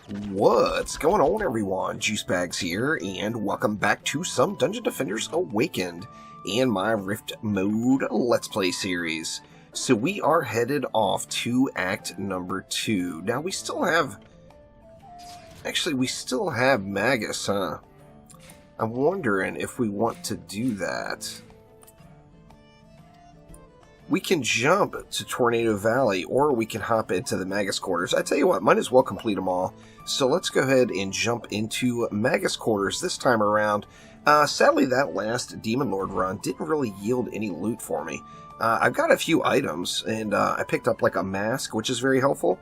What's going on, everyone? Juicebags here, and welcome back to some Dungeon Defenders Awakened and my Rift Mode Let's Play series. So we are headed off to Act number 2. Now we still have... Actually, we still have Magus, huh? I'm wondering if we want to do that. We can jump to Tornado Valley, or we can hop into the Magus quarters. I tell you what, might as well complete them all. So let's go ahead and jump into Magus quarters this time around. Sadly, that last Demon Lord run didn't really yield any loot for me. I've got a few items, and I picked up like a mask, which is very helpful,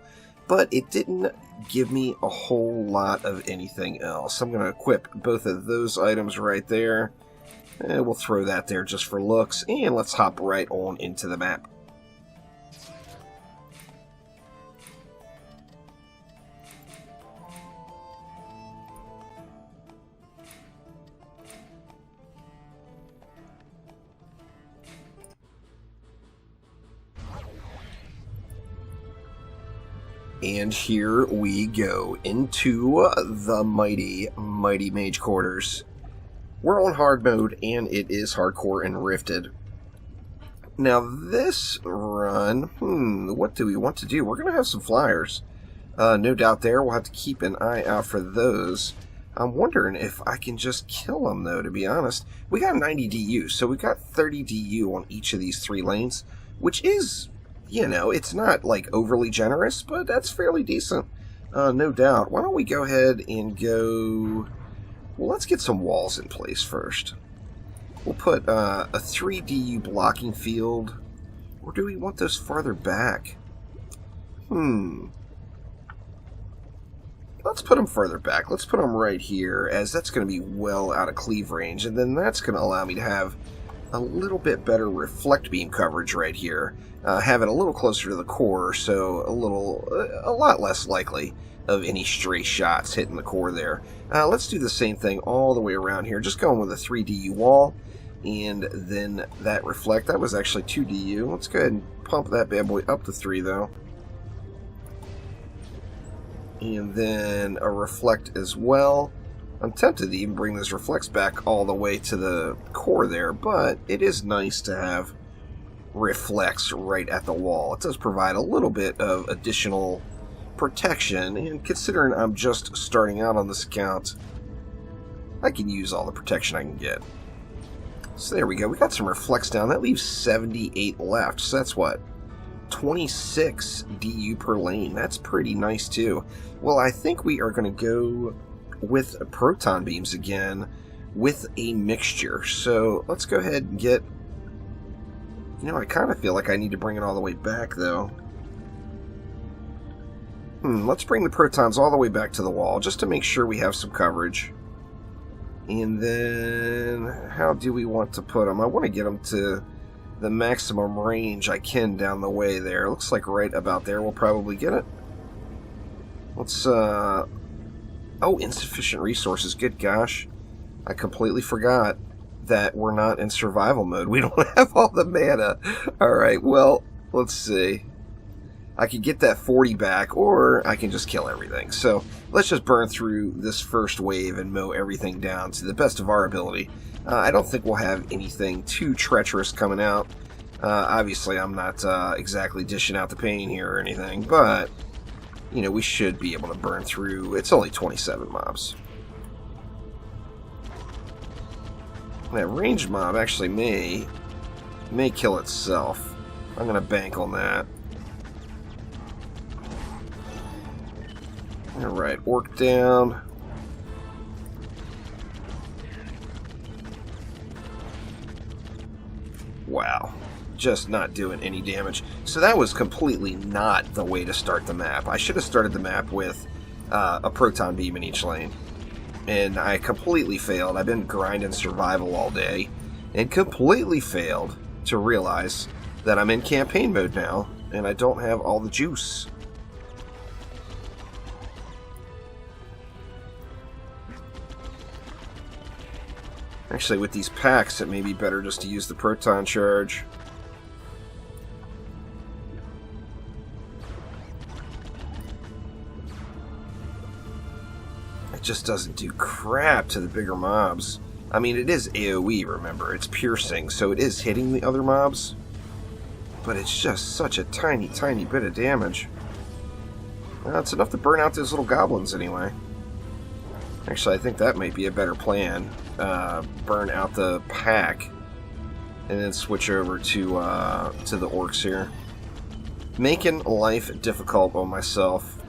but it didn't give me a whole lot of anything else. I'm going to equip both of those items right there. And we'll throw that there just for looks, and let's hop right on into the map. And here we go into the mighty mage quarters. We're on hard mode, and it is hardcore and rifted. Now, this run, what do we want to do? We're going to have some flyers. No doubt there. We'll have to keep an eye out for those. I'm wondering if I can just kill them, though, to be honest. We got 90 DU, so we got 30 DU on each of these 3 lanes, which is, you know, it's not, like, overly generous, but that's fairly decent. No doubt. Why don't we go ahead and go... Well, let's get some walls in place first. We'll put a 3 DU blocking field. Or do we want those farther back? Let's put them further back. Let's put them right here, as that's going to be well out of cleave range. And then that's going to allow me to have a little bit better reflect beam coverage right here. Have it a little closer to the core, so a lot less likely of any stray shots hitting the core there. Let's do the same thing all the way around here. Just going with a 3 DU wall, and then that reflect. That was actually 2 DU. Let's go ahead and pump that bad boy up to 3, though. And then a reflect as well. I'm tempted to even bring those reflects back all the way to the core there, but it is nice to have reflects right at the wall. It does provide a little bit of additional protection, and considering I'm just starting out on this account, I can use all the protection I can get. So there we go. We got some reflects down. That leaves 78 left. So that's what? 26 DU per lane. That's pretty nice too. Well, I think we are going to go with proton beams again with a mixture. So let's go ahead and get... You know, I kind of feel like I need to bring it all the way back, though. Let's bring the protons all the way back to the wall, just to make sure we have some coverage. And then, how do we want to put them? I want to get them to the maximum range I can down the way there. Looks like right about there we'll probably get it. Let's, oh, insufficient resources. Good gosh. I completely forgot that we're not in survival mode. We don't have all the mana. Alright, well, let's see. I could get that 40 back, or I can just kill everything. So let's just burn through this first wave and mow everything down to the best of our ability. I don't think we'll have anything too treacherous coming out. Obviously, I'm not exactly dishing out the pain here or anything, but, you know, we should be able to burn through. It's only 27 mobs. That ranged mob actually may kill itself. I'm going to bank on that. Alright, orc down. Wow. Just not doing any damage. So that was completely not the way to start the map. I should have started the map with a proton beam in each lane. And I completely failed. I've been grinding survival all day, and completely failed to realize that I'm in campaign mode now, and I don't have all the juice. Actually, with these packs, it may be better just to use the proton charge. just doesn't do crap to the bigger mobs. I mean, it is AoE, remember. It's piercing, so it is hitting the other mobs. But it's just such a tiny, tiny bit of damage. Well, it's enough to burn out those little goblins anyway. Actually, I think that might be a better plan. Burn out the pack, and then switch over to the orcs here. Making life difficult on myself.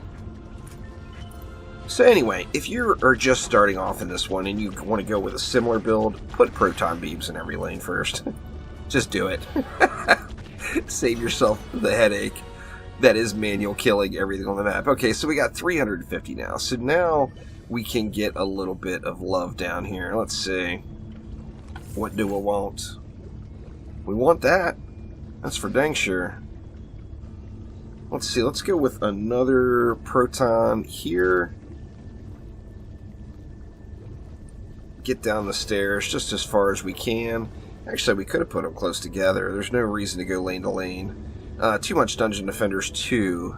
So anyway, if you are just starting off in this one and you want to go with a similar build, put proton beams in every lane first. Just do it. Save yourself the headache that is manual killing everything on the map. Okay, so we got 350 now. So now we can get a little bit of love down here. Let's see. What do we want? We want that. That's for dang sure. Let's see. Let's go with another proton here. Get down the stairs just as far as we can. Actually, we could have put them close together. There's no reason to go lane to lane. Too much Dungeon Defenders 2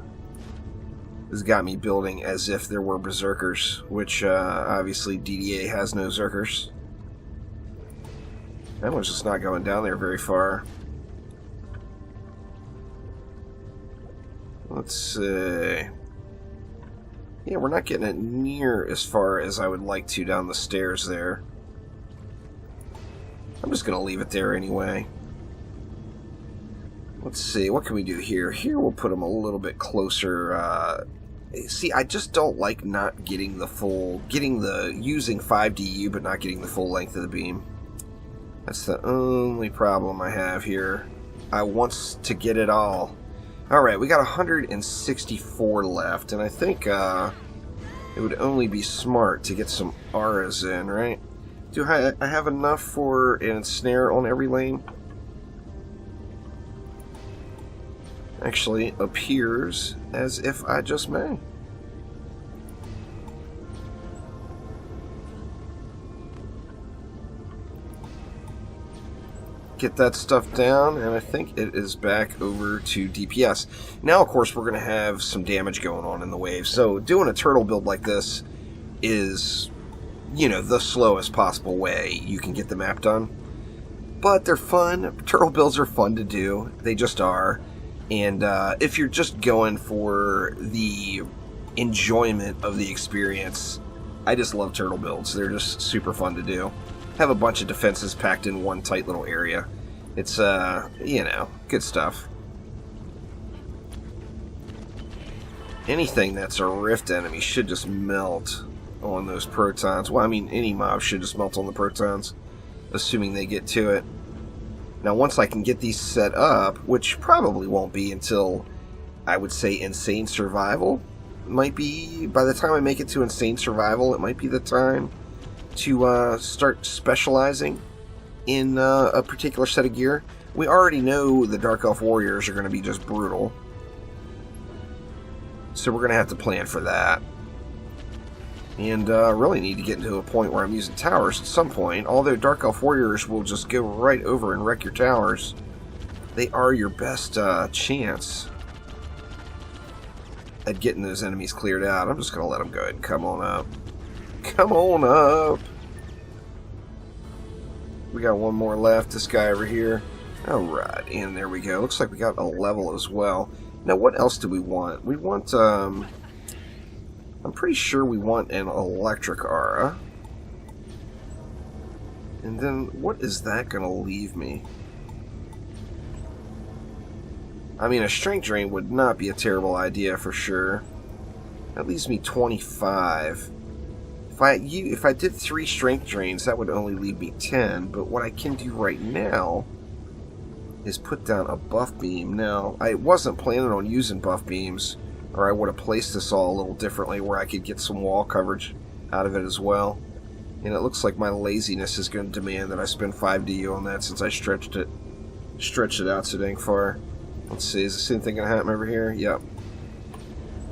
has got me building as if there were Berserkers, which obviously DDA has no Berserkers. That one's just not going down there very far. Let's see. Yeah, we're not getting it near as far as I would like to down the stairs there. I'm just going to leave it there anyway. Let's see, what can we do here? Here we'll put them a little bit closer. See, I just don't like not getting the full, using 5DU but not getting the full length of the beam. That's the only problem I have here. I want to get it all. Alright, we got 164 left, and I think it would only be smart to get some auras in, right? Do I have enough for an ensnare on every lane? Actually, appears as if I just may. Get that stuff down, and I think it is back over to DPS. Now, of course, we're going to have some damage going on in the wave, so doing a turtle build like this is, you know, the slowest possible way you can get the map done. But they're fun. Turtle builds are fun to do. They just are. And if you're just going for the enjoyment of the experience, I just love turtle builds. They're just super fun to do. Have a bunch of defenses packed in one tight little area. It's, you know, good stuff. Anything that's a rift enemy should just melt on those protons. Well, I mean, any mob should just melt on the protons, assuming they get to it. Now, once I can get these set up, which probably won't be until, I would say, Insane Survival. Might be, by the time I make it to Insane Survival, it might be the time to start specializing in a particular set of gear. We already know the Dark Elf Warriors are going to be just brutal, so we're going to have to plan for that. And really need to get into a point where I'm using towers at some point, although Dark Elf Warriors will just go right over and wreck your towers. They are your best chance at getting those enemies cleared out. I'm just going to let them go ahead and come on up. Come on up! We got one more left, this guy over here. Alright, and there we go. Looks like we got a level as well. Now, what else do we want? We want, I'm pretty sure we want an electric aura. And then, what is that going to leave me? I mean, a strength drain would not be a terrible idea for sure. That leaves me 25. If I did 3 strength drains, that would only leave me 10, but what I can do right now is put down a buff beam. Now, I wasn't planning on using buff beams, or I would have placed this all a little differently where I could get some wall coverage out of it as well. And it looks like my laziness is going to demand that I spend 5DU on that since I stretched it out so dang far. Let's see, is the same thing going to happen over here? Yep.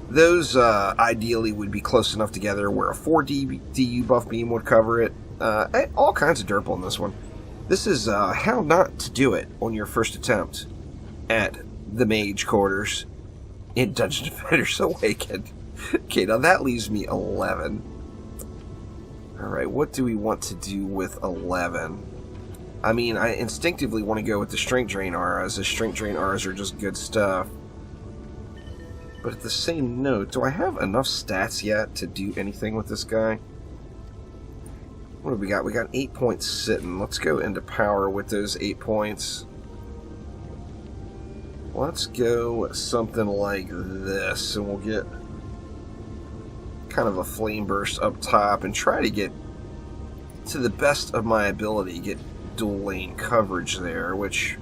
Those ideally would be close enough together where a 4DU buff beam would cover it. All kinds of derp on this one. This is how not to do it on your first attempt at the mage quarters in Dungeon Defenders Awakened. Okay, now that leaves me 11. Alright, what do we want to do with 11? I mean, I instinctively want to go with the Strength Drain auras. The Strength Drain auras are just good stuff. But at the same note, do I have enough stats yet to do anything with this guy? What have we got? We got 8 points sitting. Let's go into power with those 8 points. Let's go something like this, and we'll get kind of a flame burst up top and try to get, to the best of my ability, get dual lane coverage there, which,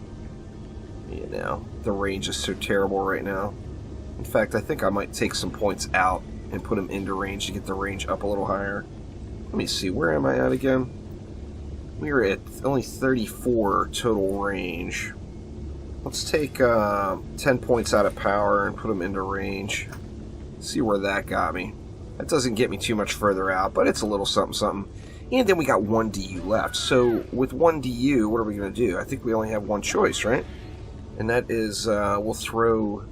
you know, the range is so terrible right now. In fact, I think I might take some points out and put them into range to get the range up a little higher. Let me see, where am I at again? We are at only 34 total range. Let's take 10 points out of power and put them into range. See where that got me. That doesn't get me too much further out, but it's a little something something. And then we got 1 DU left. So with 1 DU, what are we going to do? I think we only have one choice, right? And that is we'll throw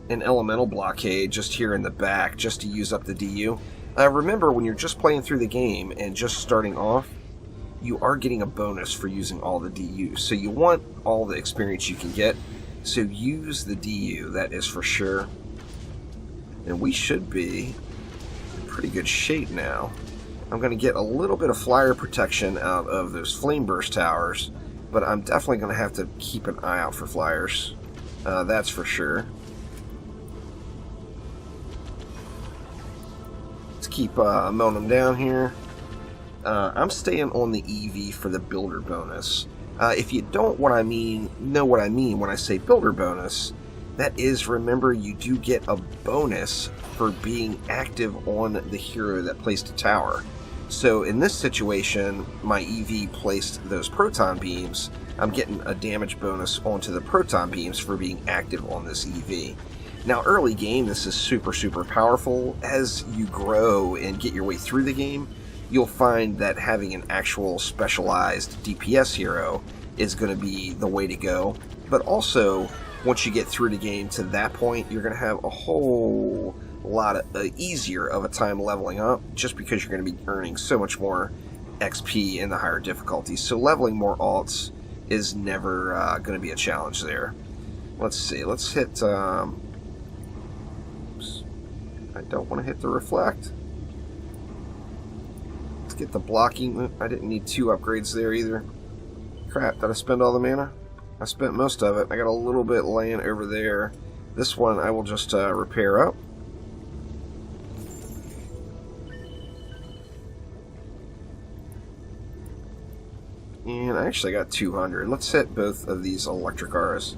an elemental blockade just here in the back just to use up the DU. Remember, when you're just playing through the game and just starting off, you are getting a bonus for using all the DU. So you want all the experience you can get. So use the DU, that is for sure. And we should be in pretty good shape now. I'm going to get a little bit of flyer protection out of those flame burst towers, but I'm definitely going to have to keep an eye out for flyers. That's for sure. Let's keep mowing them down here. I'm staying on the EV for the builder bonus. If you don't know what I mean when I say builder bonus, that is, remember, you do get a bonus for being active on the hero that placed a tower. So in this situation, my EV placed those proton beams. I'm getting a damage bonus onto the proton beams for being active on this EV. Now, early game, this is super, super powerful. As you grow and get your way through the game, you'll find that having an actual specialized DPS hero is going to be the way to go. But also, once you get through the game to that point, you're going to have a whole lot easier of a time leveling up, just because you're going to be earning so much more XP in the higher difficulties. So leveling more alts is never going to be a challenge there. Let's see. Let's hit... oops. I don't want to hit the reflect. Let's get the blocking. I didn't need 2 upgrades there either. Crap, did I spend all the mana? I spent most of it. I got a little bit laying over there. This one I will just repair up. And I actually got 200. Let's hit both of these electric auras.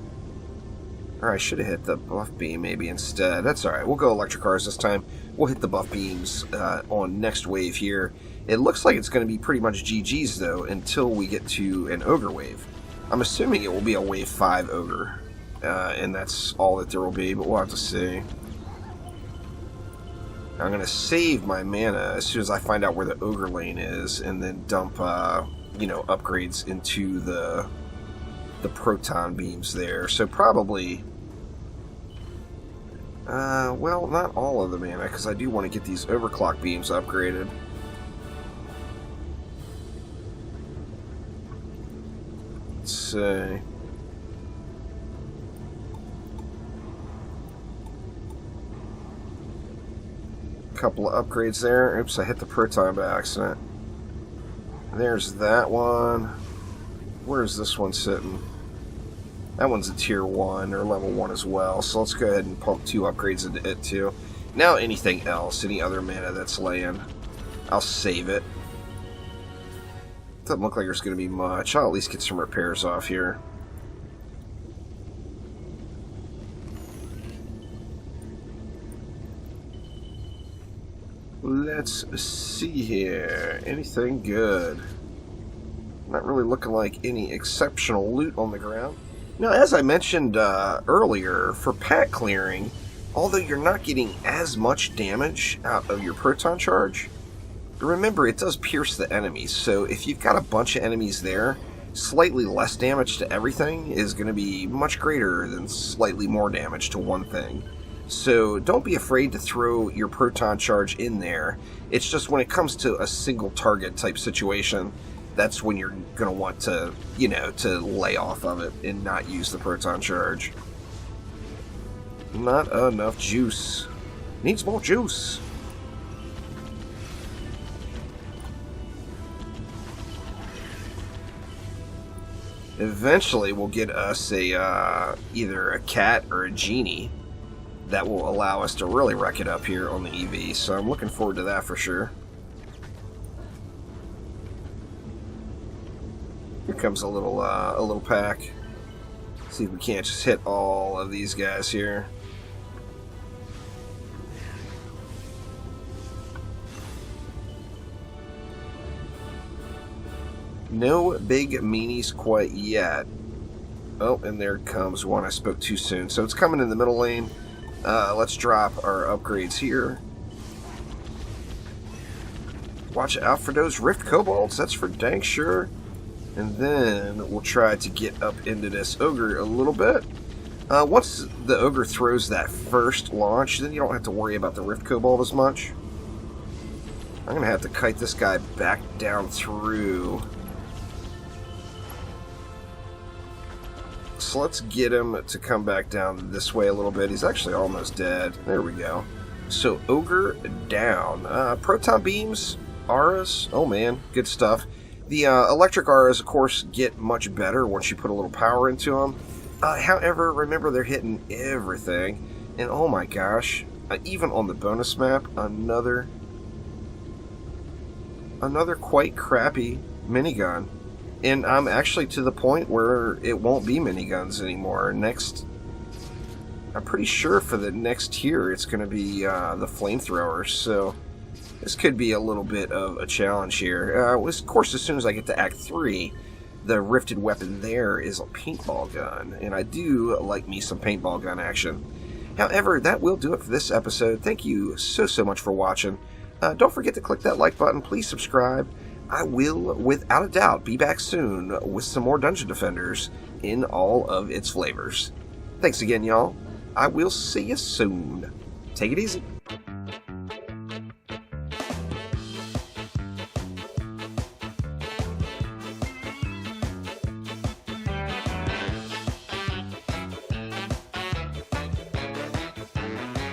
Or I should have hit the buff beam maybe instead. That's alright. We'll go electric auras this time. We'll hit the buff beams on next wave here. It looks like it's going to be pretty much GG's though until we get to an ogre wave. I'm assuming it will be a wave 5 ogre. And that's all that there will be, but we'll have to see. I'm going to save my mana as soon as I find out where the ogre lane is, and then dump, upgrades into the proton beams there. So probably, well, not all of the mana, because I do want to get these overclock beams upgraded. Let's see. Couple of upgrades there. Oops, I hit the proton by accident. There's that one. Where's this one sitting? That one's a tier 1 or level 1 as well. So let's go ahead and pump 2 upgrades into it too. Now anything else, any other mana that's laying, I'll save it. Doesn't look like there's going to be much. I'll at least get some repairs off here. Let's see here. Anything good? Not really looking like any exceptional loot on the ground. Now, as I mentioned earlier, for pack clearing, although you're not getting as much damage out of your proton charge, remember it does pierce the enemies. So if you've got a bunch of enemies there, slightly less damage to everything is going to be much greater than slightly more damage to one thing. So don't be afraid to throw your proton charge in there. It's just when it comes to a single target type situation, that's when you're going to want to, to lay off of it and not use the proton charge. Not enough juice. Needs more juice. Eventually we'll get us either a cat or a genie that will allow us to really wreck it up here on the EV, so I'm looking forward to that for sure. Here comes a little pack. See if we can't just hit all of these guys here. No big meanies quite yet. Oh, and there comes one. I spoke too soon. So it's coming in the middle lane. Let's drop our upgrades here. Watch out for those Rift Kobolds. That's for dang sure. And then we'll try to get up into this Ogre a little bit. Once the Ogre throws that first launch, then you don't have to worry about the Rift Kobold as much. I'm going to have to kite this guy back down through. So let's get him to come back down this way a little bit. He's actually almost dead. There we go. So Ogre down. Proton beams, auras. Oh man, good stuff. The electric auras, of course, get much better once you put a little power into them. However, remember they're hitting everything. And oh my gosh, even on the bonus map, another quite crappy minigun. And I'm actually to the point where it won't be miniguns anymore. I'm pretty sure for the next tier it's going to be the flamethrowers. So this could be a little bit of a challenge here. Of course, as soon as I get to Act 3, the rifted weapon there is a paintball gun. And I do like me some paintball gun action. However, that will do it for this episode. Thank you so much for watching. Don't forget to click that like button. Please subscribe. I will, without a doubt, be back soon with some more Dungeon Defenders in all of its flavors. Thanks again, y'all. I will see you soon. Take it easy.